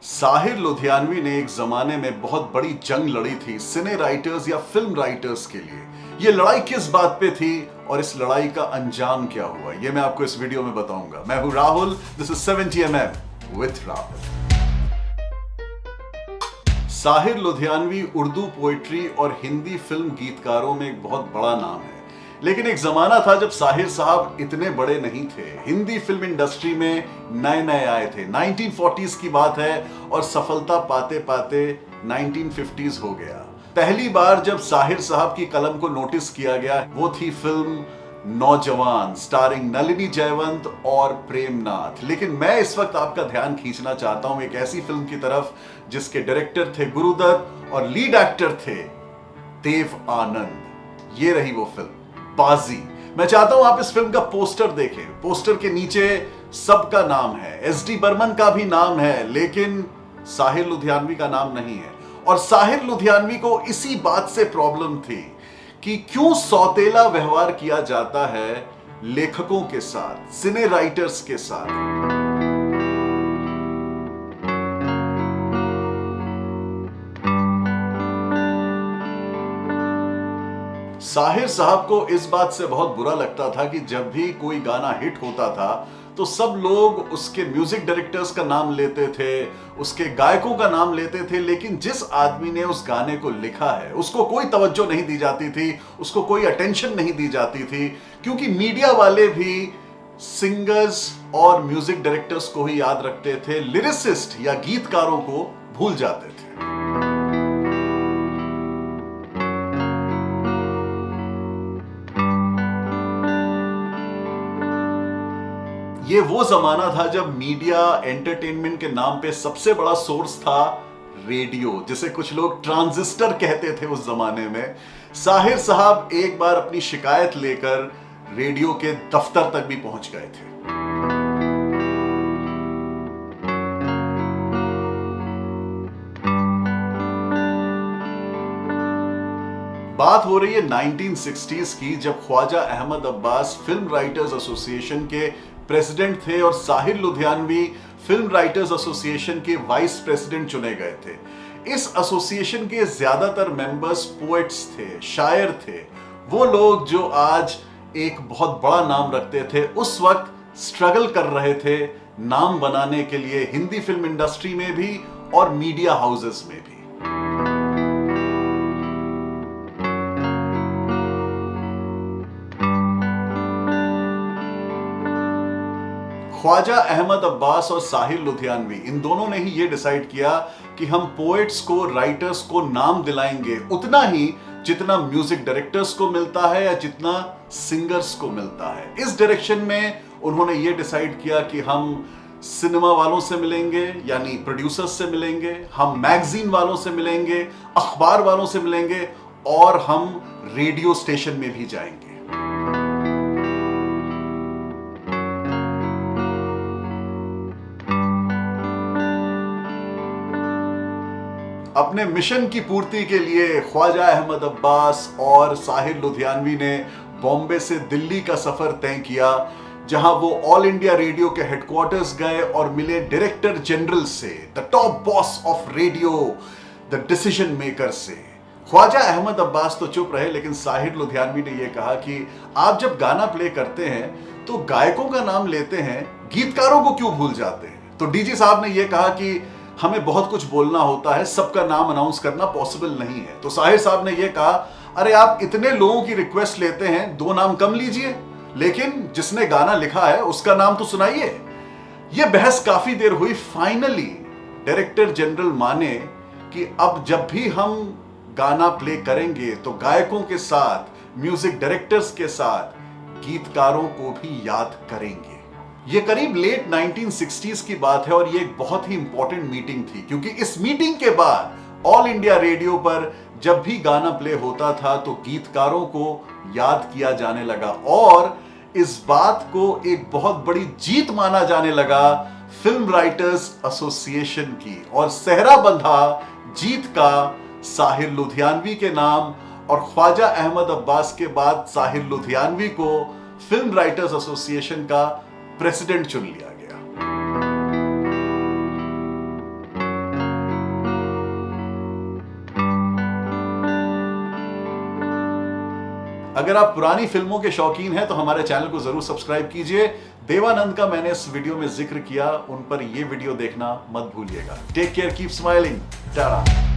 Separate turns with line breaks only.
साहिर लुधियानवी ने एक जमाने में बहुत बड़ी जंग लड़ी थी सिने राइटर्स या फिल्म राइटर्स के लिए। ये लड़ाई किस बात पे थी और इस लड़ाई का अंजाम क्या हुआ, ये मैं आपको इस वीडियो में बताऊंगा। मैं हूं Rahul, this is 70mm with Rahul. Sahir Ludhianvi Urdu poetry और हिंदी फिल्म गीतकारों में एक बहुत बड़ा नाम है, लेकिन एक जमाना था जब साहिर साहब इतने बड़े नहीं थे। हिंदी फिल्म इंडस्ट्री में नए नए आए थे, 1940s की बात है और सफलता पाते पाते 1950s हो गया। पहली बार जब साहिर साहब की कलम को नोटिस किया गया वो थी फिल्म नौजवान, स्टारिंग नलिनी जयवंत और प्रेमनाथ। लेकिन मैं इस वक्त आपका ध्यान खींचना चाहता हूं एक ऐसी फिल्म की तरफ जिसके डायरेक्टर थे गुरुदत्त और लीड एक्टर थे देव आनंद। ये रही वो फिल्म बाजी। मैं चाहता हूं आप इस फिल्म का पोस्टर देखें। पोस्टर के नीचे सबका नाम है, एसडी बर्मन का भी नाम है, लेकिन साहिर लुधियानवी का नाम नहीं है। और साहिर लुधियानवी को इसी बात से प्रॉब्लम थी कि क्यों सौतेला व्यवहार किया जाता है लेखकों के साथ, सिने राइटर्स के साथ। साहिर साहब को इस बात से बहुत बुरा लगता था कि जब भी कोई गाना हिट होता था तो सब लोग उसके म्यूजिक डायरेक्टर्स का नाम लेते थे, उसके गायकों का नाम लेते थे, लेकिन जिस आदमी ने उस गाने को लिखा है उसको कोई तवज्जो नहीं दी जाती थी, उसको कोई अटेंशन नहीं दी जाती थी, क्योंकि मीडिया वाले भी सिंगर्स और म्यूजिक डायरेक्टर्स को ही याद रखते थे, लिरिसिस्ट या गीतकारों को भूल जाते थे। ये वो जमाना था जब मीडिया एंटरटेनमेंट के नाम पे सबसे बड़ा सोर्स था रेडियो, जिसे कुछ लोग ट्रांजिस्टर कहते थे उस जमाने में। साहिर साहब एक बार अपनी शिकायत लेकर रेडियो के दफ्तर तक भी पहुंच गए थे। बात हो रही है 1960s की, जब Khwaja Ahmad Abbas film writers association के प्रेसिडेंट थे और Sahir Ludhianvi film writers association के वाइस प्रेसिडेंट चुने गए थे। इस एसोसिएशन के ज्यादातर मेंबर्स पोएट्स थे, शायर थे, वो लोग जो आज एक बहुत बड़ा नाम रखते थे, उस वक्त स्ट्रगल कर रहे थे नाम बनाने के लिए हिंदी फिल्म इंडस्ट्री में भी और मीडिया हाउसेस में भी। ख्वाजा अहमद अब्बास और साहिर लुधियानवी इन दोनों ने ही ये डिसाइड किया कि हम पोएट्स को, राइटर्स को नाम दिलाएंगे उतना ही जितना म्यूजिक डायरेक्टर्स को मिलता है या जितना सिंगर्स को मिलता है। इस डायरेक्शन में उन्होंने ये डिसाइड किया कि हम सिनेमा वालों से मिलेंगे, यानी प्रोड्यूसर्स से मिलेंगे, हम मैगजीन वालों से मिलेंगे, अखबार वालों से मिलेंगे और हम रेडियो स्टेशन में भी जाएंगे। अपने मिशन की पूर्ति के लिए ख्वाजा अहमद अब्बास और साहिर लुधियानवी ने बॉम्बे से दिल्ली का सफर तय किया, जहां वो ऑल इंडिया रेडियो के हेडक्वार्टर्स गए और मिले डायरेक्टर जनरल से, the top boss of radio, the decision maker से। ख्वाजा अहमद अब्बास तो चुप रहे, लेकिन साहिर लुधियानवी ने यह कहा कि आप जब गाना प्ले करते हैं तो गायकों का नाम लेते हैं, गीतकारों को क्यों भूल जाते हैं। तो डीजी साहब ने यह कहा कि हमें बहुत कुछ बोलना होता है, सबका नाम अनाउंस करना पॉसिबल नहीं है। तो साहिर साहब ने यह कहा, अरे आप इतने लोगों की रिक्वेस्ट लेते हैं, दो नाम कम लीजिए, लेकिन जिसने गाना लिखा है उसका नाम तो सुनाइए। यह बहस काफी देर हुई। फाइनली डायरेक्टर जनरल माने कि अब जब भी हम गाना प्ले करेंगे तो गायकों के साथ, म्यूजिक डायरेक्टर्स के साथ, गीतकारों को भी याद करेंगे। ये करीब लेट 1960s की बात है और ये एक बहुत ही इंपॉर्टेंट मीटिंग थी, क्योंकि इस मीटिंग के बाद ऑल इंडिया रेडियो पर जब भी गाना प्ले होता था तो गीतकारों को याद किया जाने लगा और इस बात को एक बहुत बड़ी जीत माना जाने लगा फिल्म राइटर्स एसोसिएशन की, और सेहरा बंधा जीत का साहिर लुधियानवी के नाम। और ख्वाजा अहमद अब्बास के बाद साहिर लुधियानवी को फिल्म राइटर्स एसोसिएशन का प्रेसिडेंट चुन लिया गया। अगर आप पुरानी फिल्मों के शौकीन हैं तो हमारे चैनल को जरूर सब्सक्राइब कीजिए। देवानंद का मैंने इस वीडियो में जिक्र किया, उन पर यह वीडियो देखना मत भूलिएगा। Take care, keep smiling, Tata.